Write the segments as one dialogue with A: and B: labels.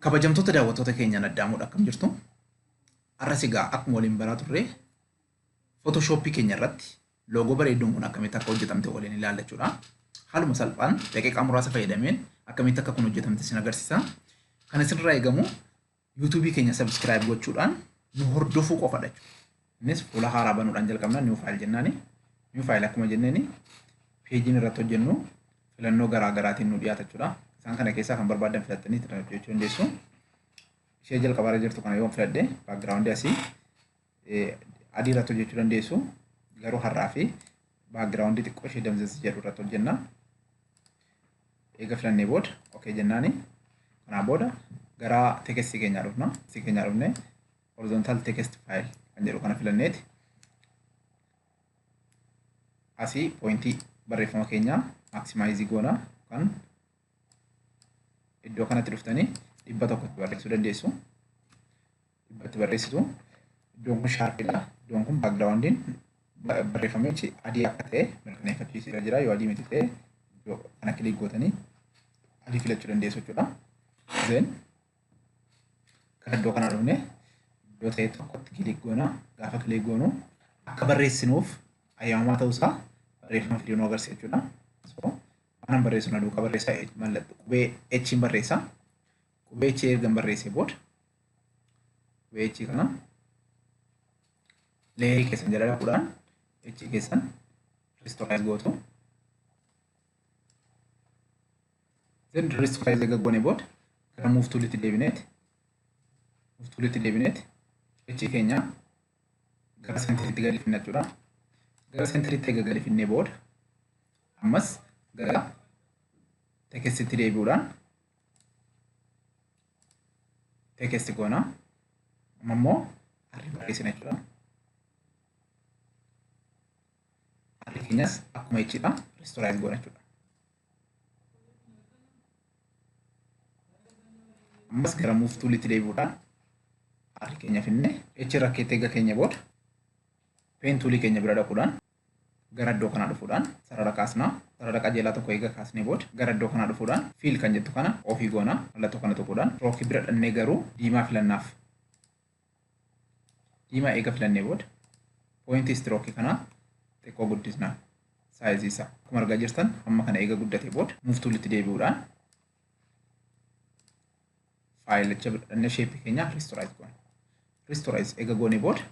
A: Kabajamtoota daawwattoota keenyaan addaamuudha akkam jirtu. Har'as egaa akkuma waliin baraa turre Photoshop keenya irratti loogoo bareeduun kun akkamitti akka hojjetamte waliin ilaallachuudha. Haaluma salphaan daqiiqaa muraasa fayyadameen akkamitti akka kun hojjetamte sin agarsiisa. Kan isinirraa eegamu YouTube keenya subscribe gochuudhaan nu hordofuu qofadha jechuudha. Innis fuula haaraa banuudhaan jalqabna new file jennaani. New file akkuma jenneeni peejiin irratti hojjennu filannoo garaa garaatiin nu dhiyaata jechuudha. Isaan kana keessaa kan barbaadan filattanii itti hojjechuu dandeessu. Ishee jalqabaarra jirtu kana yoo filadhe background asii adii irratti hojjechuu dandeessu. Garuu har'aa fi background xiqqoo ishee damsas jedhu irratti hojjenna. Eega filannee booda okay jennaani. Kanaa booda gara text keenyaa dhufna. Text keenyaa dhufne horizontal text file kan jedhu kana filanneeti. Asii pointii barreeffama keenyaa maximize goona kan iddoo kanatti dhuftanii 100 barreessuu dandeessu. 100 barreessitu. Iddoon kun sharpidha. Iddoon kun backgroundiin barreeffamichi adii akka ta'e mirkaneeffachiisee jira. Yoo adii miti ta'e iddoo kana kilik gootanii adii filachuu dandeessu jechuudha. Then kan iddoo kana dhufne iddoo ta'e tokkotti kilik goona. Gaafa kilik goonu akka barreessinuuf ayyaamamaa ta'uusaa barreeffama fiduu nu agarsiisa jechuudha. Kanan barreessu na duukaa barreessaa mallattoo qubee H barreessa. Qubee H ergan barreessee booda qubee H kana leerii keessan jala dhaquudhaan H keessan restore gootu. Then restore gaggoone booda gara move toolitti deebineeti. Move toolitti deebineeti H keenya gara sentiriitti gadi finna jechuudha. Gara sentiriitti eega gadi finnee booda ammas gara text deebi'uudhaan text goona. Amma immoo harri barreessina jechuudha. Harri keenyas akkuma jechuudha restore goona jechuudha. Ammas gara move toolitti deebi'uudhaan harri keenya finne H rakkeetti eega keenya booda pen toolii keenya bira dhaquudhaan gara iddoo kanaa dhufuudhaan sarara kaasnaa. Sarara qajeelaa tokko eega kaasnee booda gara iddoo kanaa dhufuudhaan fiil kan jettu kana ofii goona. Mallattoo kana tuquudhaan strookii bira dhannee garuu diimaa filannaaf. Diimaa eega filannee booda poointii strookii kanaa xiqqoo guddisnaa saayizii isaa. Akkuma argaa jirtan amma kana eega guddatee booda move toolitti deebi'uudhaan faayilicha bira dhannee sheepii keenya restore goona. Restore eega goonee booda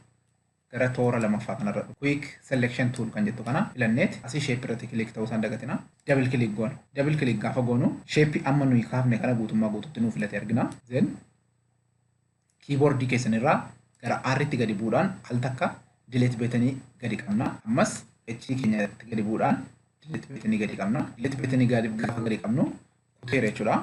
A: gara toora lamaffaa kanarra quick selection tool kan jettu kana filanneeti asii shape irratti click ta'uu isaan dagatina. Double click goona. Double click gaafa goonu shape amma nuyi kaafne kana guutummaa guututti nuu filate argina. Then keyboard keessan irraa gara R tti gadi bu'uudhaan al takka delete button gadi qabna. Ammas H keenyatti gadi bu'uudhaan delete button gadi qabna. Delete button gaafa gadi qabnu kuteera jechuudha.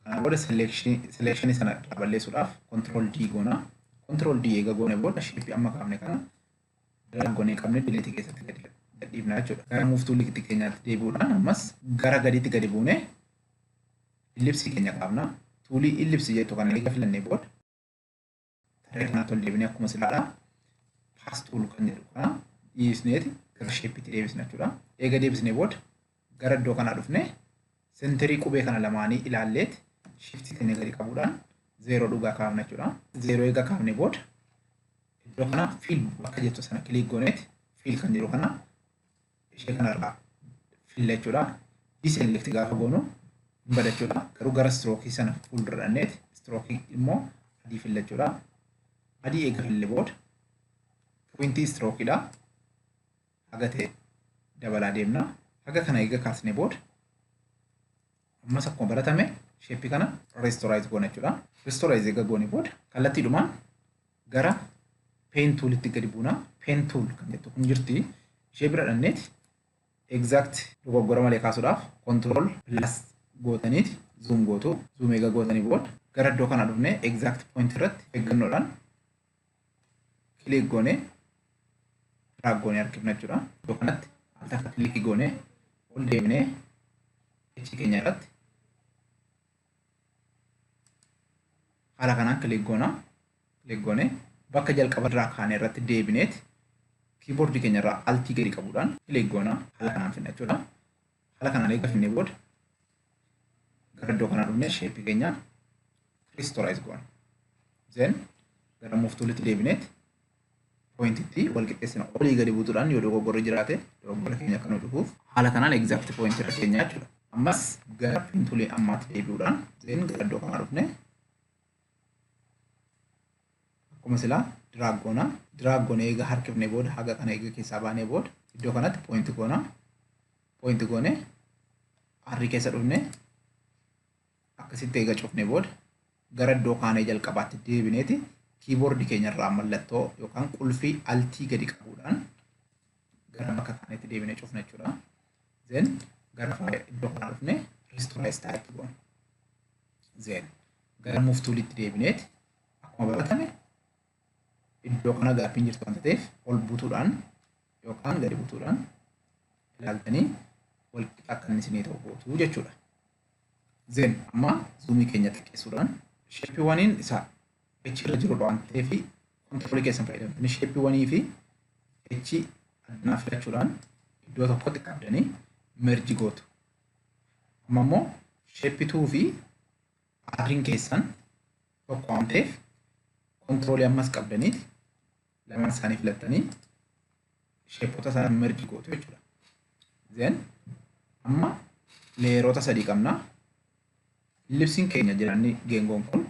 A: Kana booda selection sana balleessuudhaaf control D goona. Control D eega goone booda shape amma kaafne kana goone qabne delete keessatti gadi dhiibna jechuudha. Gara move toolii keenyaatti deebi'uudhaan ammas gara gadiitti gadi buune ellipse keenya kaafna. Toolii ellipse jettu kana eega filannee booda tarree kanatti ol deebinee akkuma silaadha. Pass tool kan jedhu kana dhiisneeti gara shapeetti deebisna jechuudha. Eega deebisnee booda gara iddoo kanaa dhufne sentirii qubee kana lamaanii ilaalleeti shift keenya gadi qabuudhaan zero dhugaa kaafna jechuudha. Zero eega kaafne booda iddoo kana fill bakka jettu sana click gooneeti fill kan jedhu kana ishee kanarraa fill jechuudha. Deselect gaafa goonu hin bada jechuudha. Garuu gara strookii sana fuuldura dhanneeti strookii immoo adii fill jechuudha. Adii eega fille booda pointii strookiidha. Haga ta'e dabalaa deemna. Haga kana eega kaasne booda ammas akkuma baratame shape kana restore goona jechuudha. Restore eega goone booda kallattiidhumaan gara pen toolitti gadi buuna. Pen tool kan jettu kun jirti. Ishee bira dhanneeti exact dogoggora malee kaasuudhaaf control plus gootaniiti zoom gootu. Zoom eega gootanii booda gara iddoo kana dhufne exact point irratti eeggannoodhaan click goone drag goone argina jechuudha. Iddoo kanatti al takka click goone ol deemnee H keenya irratti haala kanaan click goone bakka jalqaba irraa kaane irratti deebineeti keyboard keenya irraa alt gadi qabuudhaan click goona haala kanaan finna jechuudha. Haala kanaan eega finnee booda gara iddoo kanaa dhufne shape keenya restore goona. Then gara move toolitti deebineet pointitti wal qixxeessina olii gadi buutuudhaan yoo dogoggorri jiraate dogoggora keenya akka nu dhufuuf haala kanaan exact point irra keenya jechuudha. Ammas gara pin toolii ammaatti deebi'uudhaan then gara iddoo kanaa dhufne akkuma silaa drag goona eega harkifne booda haga kana eega keessaa baanee booda iddoo kanatti point goone arri keessa dhufne akkasitti eega cufne booda gara iddoo kaanee jalqabaatti deebineeti keyboard keenya irraa mallattoo yookaan qulfii altii gadi qabuudhaan gara bakka kaaneetti deebinee cufna jechuudha. Then gara iddoo kanaa dhufne restore type goona. Then gara move toolitti deebineeti akkuma baratame iddoo kana gaaffiin jirtu wanta ta'eef ol buutuudhaan yookaan gadi buutuudhaan ilaaltanii wal qixa akka inni isinii ta'u gootu jechuudha. Then amma zoomii keenya xiqqeessuudhaan sheepiiwwaniin isaa H irra jiru waan ta'eef kontiroolii keessan fayyadamtanii sheepiiwwanii fi H addanaa filachuudhaan iddoo tokkotti qabdanii merji gootu. Amma immoo sheepiituu fi arriin keessan tokko waan ta'eef kontiroolii ammas qabdaniiti lamaan isaanii filattanii sheepota isaa merji gootu jechuudha. Then amma leeroota sadii qabna. Ellipsiin keenya jiranni geengoon kun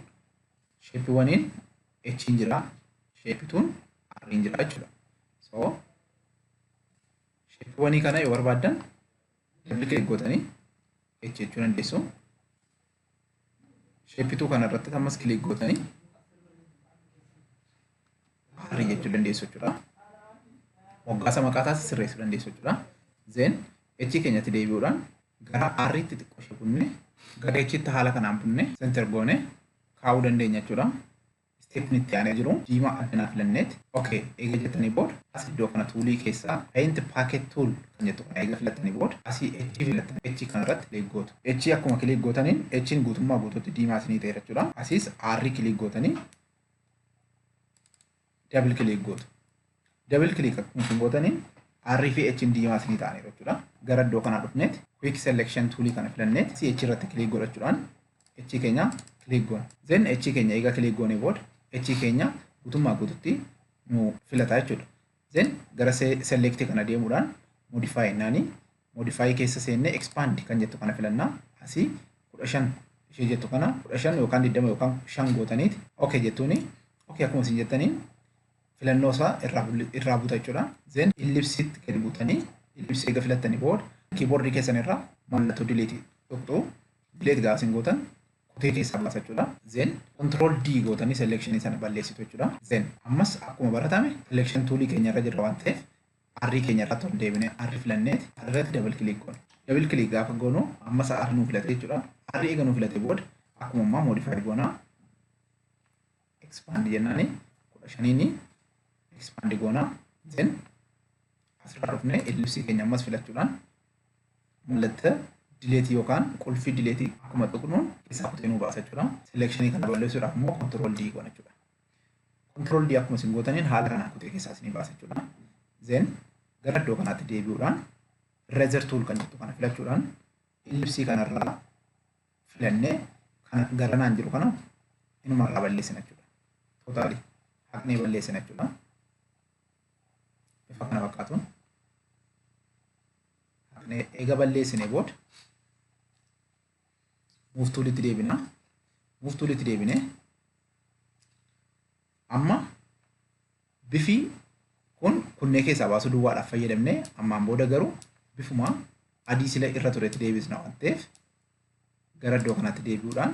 A: sheepiiwwaniin H'n jira, sheepituun R'n jira jechuudha. So sheepiiwwanii kana yoo barbaaddan double click gootanii H jechuu dandeessu. Sheepituu kana irratti ammas click gootanii R jechuu dandeessu jechuudha. Moggaasa maqaa taasisa sirreessuu dandeessu jechuudha. Then H keenyatti deebi'uudhaan gara R'tti xiqqoo ishee bunne gara H'tti haala kanaan bunne center goone kaa'uu dandeenya jechuudha. Stepni itti aanee jiru diimaa addanaa filanneeti. Okay, eega jettanii booda as iddoo kana tuulii keessaa paint packet tool kan jettu kana eega filattanii booda asii H filattan H kanarratti click gootu. H akkuma click gootaniin H'n guutummaa guutuutti diimaa isinii ta'e jechuudha. Asiis R click gootanii double click gootu. Double click akkuma gootaniin R fi H'n diimaa isinii ta'aniiru jechuudha. Gara iddoo kanaa dhufneeti quick selection toolii kana filanneeti asii H irratti click godhachuudhaan H keenya click goona. Then H keenya eega click goonee booda H keenya guutummaa guutuutti nu filata jechuudha. Then gara select kana deemuudhaan modify naani modify keessa seenne expand kan jettu kana filannaa asii 15 ishee jettu kana 15 yookaan 20 yookaan 5 gootaniiti okay jettuuni okay akkuma isin jettaniin filannoo isaa irraa buuta jechuudha. Then ellipsiitti gadi buutanii ellipsii eega filattanii booda keyboard keessan irraa mallattoo delete tuqxu delete gaafa isin gootan kutee keessaa baasa jechuudha. Then control D gootanii selection sana balleessitu jechuudha. Then ammas akkuma baratame selection toolii keenya irra jira waan ta'eef R keenya irratti ol deebinee R filanneeti irratti double click goona. Double click gaafa goonu ammas R nu filate jechuudha. R eega nu filate booda akkuma ammaa modify goona expand jennaani 15 expand goona. Then asirraa dhufnee ellipsii keenya ammas filachuudhaan mallattoo delete yookaan qulfii delete akkuma tuqnuun keessaa kutee nu baasa jechuudha. Selection kana balleessuudhaaf immoo control D goona jechuudha. Control D akkuma isin gootaniin haala kanaan kutee keessaa isin baasa jechuudha. Then gara iddoo kanaatti deebi'uudhaan eraser tool kan jettu kana filachuudhaan ellipsii kanarraa filannee kana garanaan jiru kana inuma irraa balleessina jechuudha. Totally haqnee balleessina jechuudha. Bifa kana fakkaatuun haqnee eega balleessinee booda move toolitti deebina. Move toolitti deebinee amma bifi kun kunnee keessaa baasuu duwwaadhaaf fayyadamne ammaan booda garuu bifuma adii sila irra turetti deebisna waan ta'eef gara iddoo kanaatti deebi'uudhaan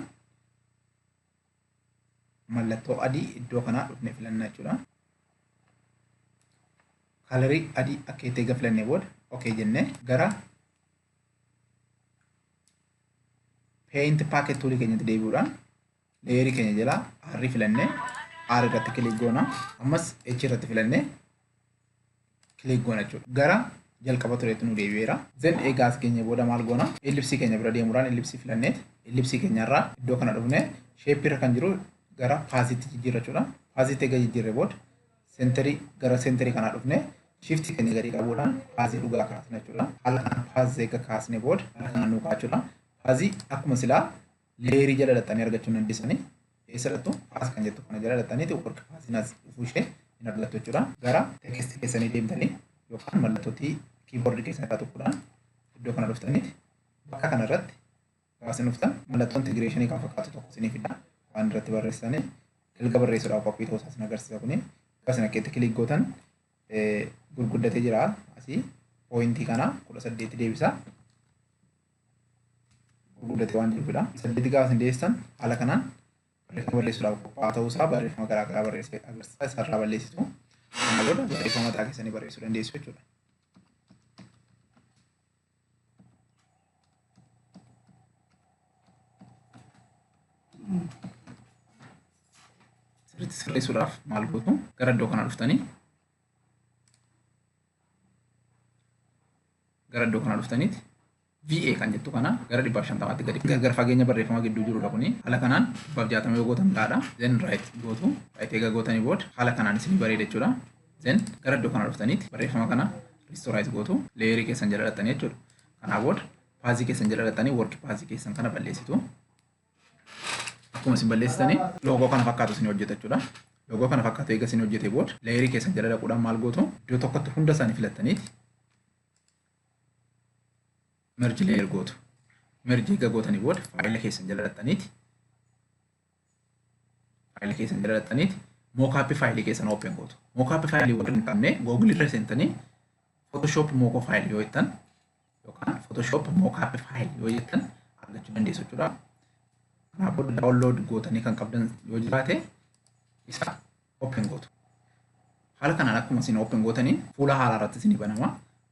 A: mallattoo adii iddoo kanaa dhufne filanna jechuudha. Kalarii adii akka itti eega filannee booda okay jennee gara paint packet toolii keenyatti deebi'uudhaan leerii keenya jalaa R filannee R irratti click goona. Ammas H irratti filannee click goona jechuudha. Gara jalqaba tureetti nu deebi'eera. Then egaa as keenya booda maal goona? Ellipsii keenya bira deemuudhaan ellipsii filanneet ellipsii keenyarraa iddoo kana dhufnee shape irra kan jiru gara paasitti jijjiirra jechuudha. Paasitti egaa jijjiirre booda senterii gara senterii kanaa dhufnee shift keenya gadi qabuudhaan paasii dhugaa kaasna jechuudha. Haala kana paasii eega kaasne booda haala kana nu kaachuudha. Paasii akkuma silaa leerii jala laxxanii argachuu dandeessanii eessattu paas kan jettu kana jala dhattaniiti work paasinas dhufuu hin argattu jechuudha. Gara text keessanii deemtanii yookaan mallattootii keyboard keessan irraa tokkodhaan iddoo kana dhuftaniiti bakka kana irratti gaasin dhuftan mallattoon integreeshinii kan fakkaatu tokko isinii fida waan irratti barreessanii dalga barreessuudhaaf qophii ta'uu isaa isin agarsiisa kuni gaasin akkeetti kilik gootan gurguddatee jira asii pooyintii kana 18 deebisa gurguddatee waan jirudha 8 gaasin deessan haala kanaan barreeffama barreessuudhaaf qophaa'aa ta'uu isaa barreeffama garaa garaa barreessee agarsiisa isarraa balleessitu kana booda barreeffama mataa keessanii barreessuu dandeessu jechuudha. Sirreessuudhaaf maal gootu gara iddoo kana dhuftaniiti VA kan jettu kana gara 150tti gadi gara fageenya barreeffama gidduu jirudha kuni haala kanaan 160 yoo gootan gaadha then right gootu right eega gootanii booda haala kanaan isin bareeda jechuudha then gara iddoo kana dhuftaniiti barreeffama kana restore gootu leerii keessan jala dhattanii jechuudha kanaa booda paazii keessan jala dhattanii work paazii keessan kana balleessitu akkuma isin balleessitanii loogoo kana fakkaatu isin hojjeta jechuudha loogoo kana fakkaatu eega isin hojjetee booda leerii keessan jala dhaquudhaan maal gootu iddoo tokkotti hunda isaanii filattaniiti merge layer gootu merge eega gootanii booda faayila keessan jala dhattaniiti mockup faayilii keessan open gootu mockup faayilii warra hin qabne google irra seentanii photoshop mockup faayilii yoo jettan yookaan photoshop mockup faayilii yoo jettan argachuu dandeessu jechuudha. Kanaaf booda download gootanii kan qabdan yoo jiraate isa open gootu haala kanaan akkuma isin open gootanii fuula haaraa irratti isin banama.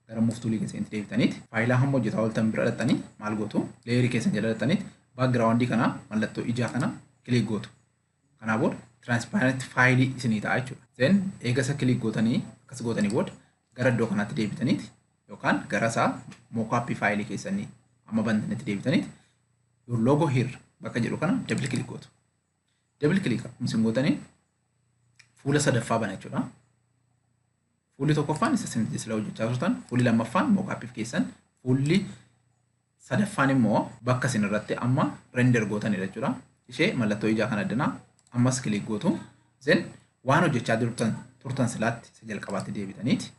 A: Gara muftuulii keessatti deebitaniiti faayilaa hamma hojjetaa ooltan bira dhattanii maal gootu leerii keessan jala dhattaniiti baakgiraawundii kana mallattoo ijaa kana kilik gootu kanaa booda transparent faayilii isinii ta'a jechuudha. Then eega isa kilik gootanii akkas gootanii booda gara iddoo kanaatti deebitaniiti yookaan gara isaa mockup faayilii keessanii amma bantanitti deebitaniiti your logo here bakka jedhu kana double click gootu. Double click isin gootanii fuula sadaffaa bana jechuudha. Fuulli tokkoffaan isa isin sila hojjechaa turtan fuulli lammaffaan mockup keessan fuulli sadaffaan immoo bakka isin irratti amma render gootanidha jechuudha. Ishee mallattoo ijaa kana addanaa ammas kilik gootu then waan hojjechaa turtan silaatti isa jalqabaatti deebitaniiti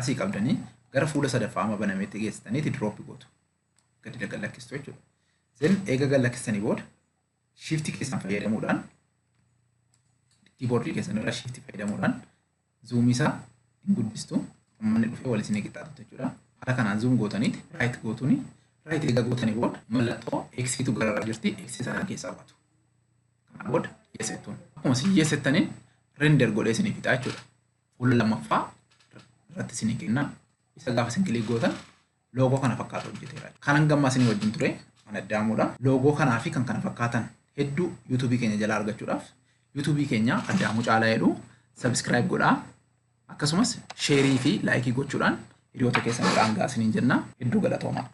A: asii qabdanii gara fuula sadaffaa amma banameetti geessitaniiti drop gootu gadi gallakkistu jechuudha. Then eega gallakkistanii booda shift keessan fayyadamuudhaan keyboard keessan irra shift fayyadamuudhaan zoom isaa hin guddistu ummanni dhufee wal isin qixxaatu jechuudha. Haala kanaan zoom gootaniiti right gootuni right eega gootanii booda mallattoo x-tu gara jirti x sana keessaa baatu. Kana booda yesettuun akkuma isin yesettaniin render godhee isinii fixa jechuudha. Fuula lammaffaa irratti isinii kenna isa gaafa isin kilik gootan loogoo kana fakkaatu hojjeteera. Kanan gammaa isinii wajjin ture kan addaamuudha. Loogoo kanaa fi kan kana fakkaatan hedduu yuutuubii keenya jalaa argachuudhaaf yuutuubii keenya addaamuu caalaa jedhu subscribe godhaa. Akkasumas sheerii fi laayikii gochuudhaan hiriyoota keessan biraan gaasiniin jenna hedduu galatoomaa.